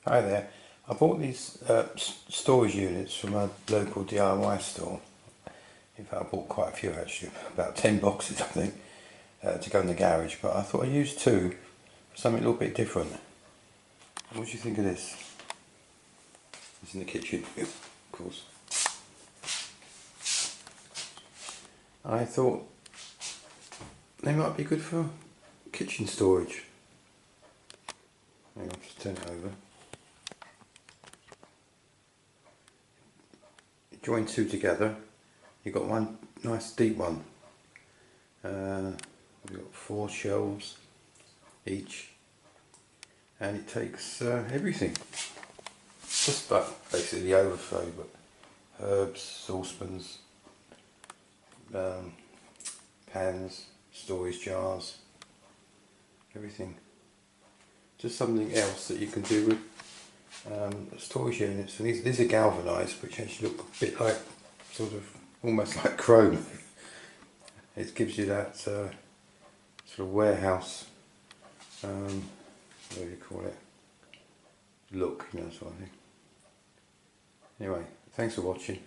Hi there. I bought these storage units from a local DIY store. In fact, I bought quite a few actually, about 10 boxes I think, to go in the garage. But I thought I'd use two for something a little bit different. What do you think of this? It's in the kitchen, of course. I thought they might be good for kitchen storage. Hang on, just turn it over. Join two together. You've got one nice deep one. We've got 4 shelves each, and it takes everything. Just like basically the overflow, but herbs, saucepans, pans, storage jars, everything. Just something else that you can do with storage units. And these are galvanised, which actually look a bit like, sort of, almost like chrome. It gives you that sort of warehouse, what do you call it, look, sort of thing. Anyway, thanks for watching.